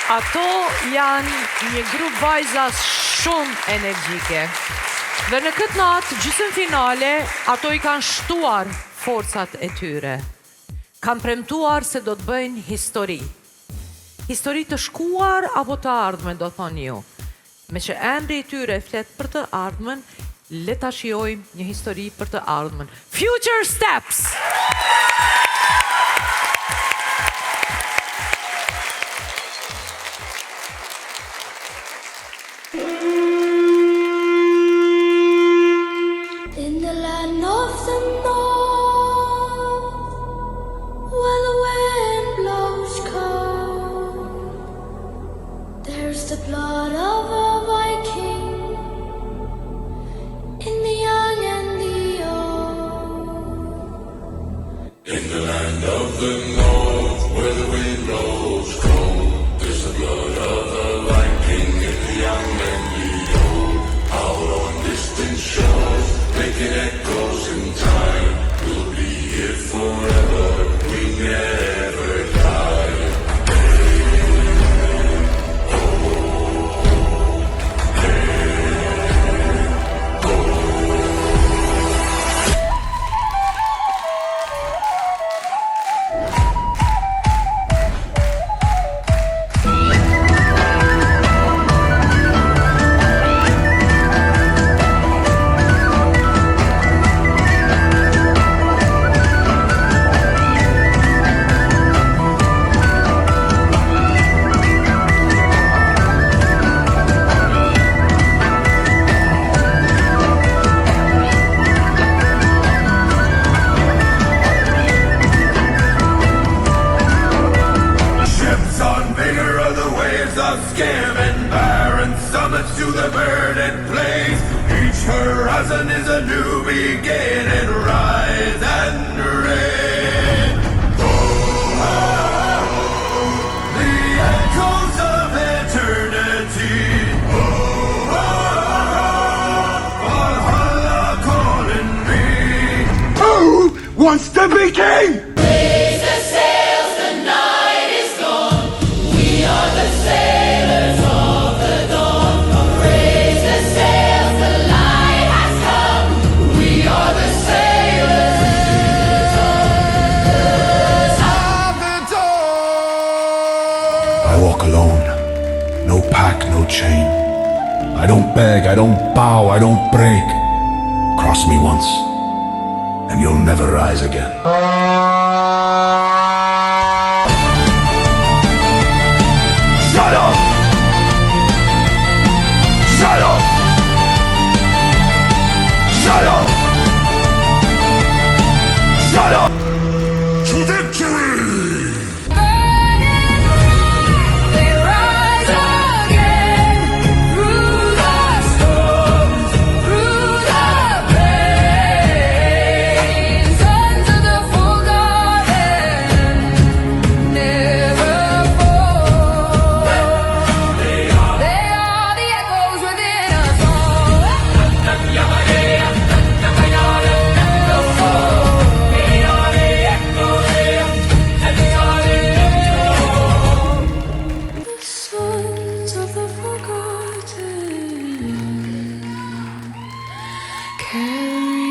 Ato janë një grup vajza shumë energjike. Dhe në këtë natë, gjysmë finale, ato I kanë shtuar forcat e tyre. Kanë premtuar se do të bëjnë histori. Histori të shkuar apo të ardhmen, do thonë ju. Me që emri I tyre flet për të ardhmen, le ta shijojmë një histori për të ardhmen. Future Steps! In the land of the north, where the wind blows cold, there's the blood of a Viking in the young and the old. In the land of the north, where the wind blows cold, there's the blood of a Viking in the young and the old. Out on distant shores, making echoes in time, we'll be here forever, we never die. Scamming barren summits to the verdant plains. Each horizon is a new beginning. Rise and reign. Oh, the echoes of eternity. Oh, Valhalla calling me. Who wants to be king? Raise the sails, the night is gone. We are the sailors of the dawn. Raise the sails, the light has come. We are the sailors of the dawn. I walk alone, no pack, no chain. I don't beg, I don't bow, I don't break. Cross me once, and you'll never rise again. Shut up! Shut up! Shut up! Shut up! To victory! They rise again through the storms, through the rain. Sons of the forgotten never fall. They are the echoes within us all. The sons of the forgotten carry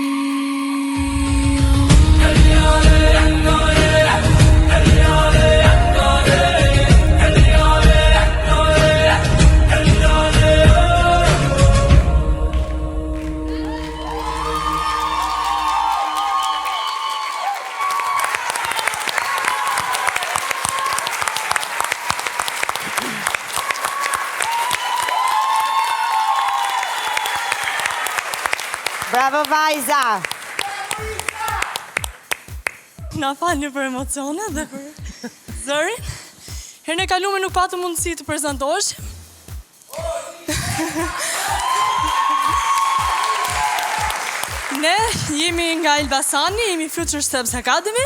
Bravo vajza! Na falni për emocionet dhe për zërin. Herën e kaluar nuk patëm mundësi të prezantohesh. Ne jemi nga Elbasani, jemi Future Steps Academy.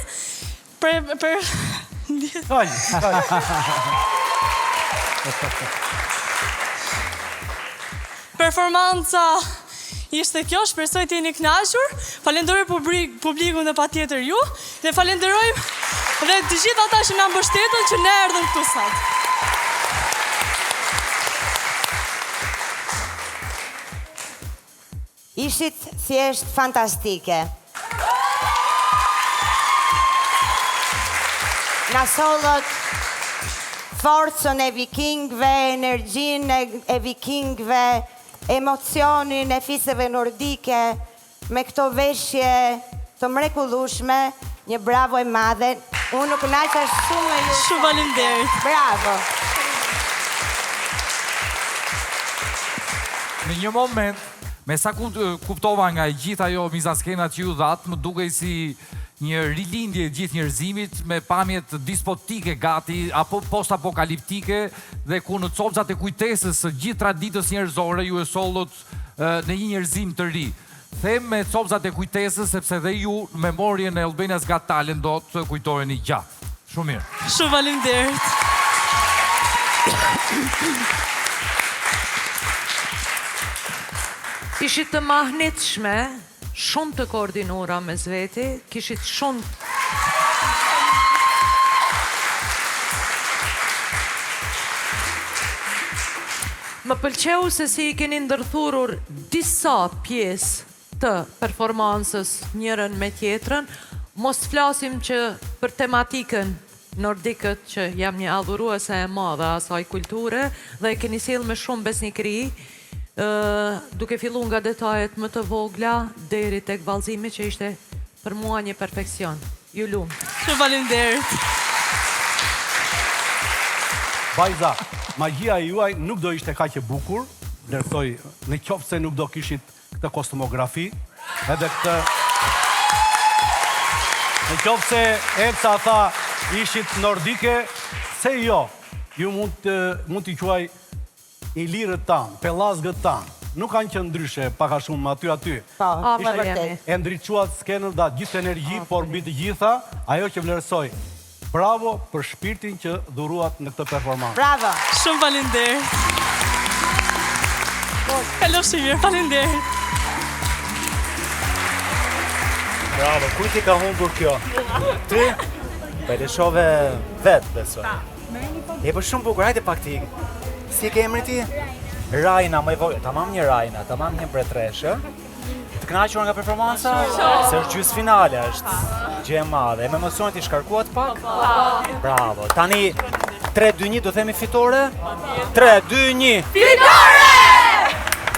Performanca ishte kjo, shpresoj të jeni kënaqur. Falenderoj publikun dhe patjetër ju. Dhe falenderojmë dhe të gjithë ata që na mbështetën që ne erdhëm këtu sot. Ishit thjesht fantastike. Na sollët forcën e vikingëve, energjinë e vikingëve, emocionin e fisëve nordike, me këto veshje të mrekullueshme, një bravo e madhe. Unë nuk kënaqesh shumë me ju. Shumë faleminderit. Bravo. Në një moment, me sa kuptova nga gjitha ajo mizaskenat që ju dhatë, më dukej si një rilindje e gjithë njerëzimit me pamjet dispotike gati, apo post-apokaliptike, dhe ku në copzat e kujtesës së gjithë traditës njerëzore ju e sollët në një njerëzim të ri. Them me copzat e kujtesës, sepse dhe ju në memorien e Albania's Got Talent do të kujtojeni gjatë. Shumë mirë. Shumë faleminderit. Ishit të mahnitshme, shumë të koordinuara me zveti, kishit shumë... Më pëlqeu se si i keni ndërthurur disa pjesë të performansës njërën me tjetrën, mos flasim që për tematikën nordikët që jam një adhuruese e madhe asaj kulture dhe e keni sjellë me shumë besnikëri, duke fillu nga detajet më të vogla deri tek vallëzimi që ishte për mua një perfekcion. Ju lumë. Shumë faleminderit. Vajza, magjia juaj nuk do ishte kaq e bukur, ndërthoj, në qoftë se nuk do kishit këtë kostumografi, edhe këtë... Në qoftë se Elsa tha ishit nordike, se jo, ju mund t'i quaj ilirët tanë, pellazgët tanë. Nuk kanë që ndryshe, paka shumë aty. Po, me vërtet. E ndriçuat skenën da gjithë energji, por mbi të gjitha, ajo që vlerësoj. Bravo për shpirtin që dhuruat në këtë performansë. Bravo. Shumë faleminderit. Kalofshi mirë, faleminderit. Bravo, kujt i ka humbur kjo? Ty? Po e lëshove vetë, besoj. E për shumë bukur, hajde pak ti. Si ke emri ti? Rajna, më e vogël. Tamam një Rajna, tamam një mbretëreshë. Të kënaqur nga performanca? Se është gjysmë finale, është gjë e madhe. E me emocionet i shkarkuat pak? Bravo. Tani 3-2-1 do themi fitore? 3-2-1. Fitore!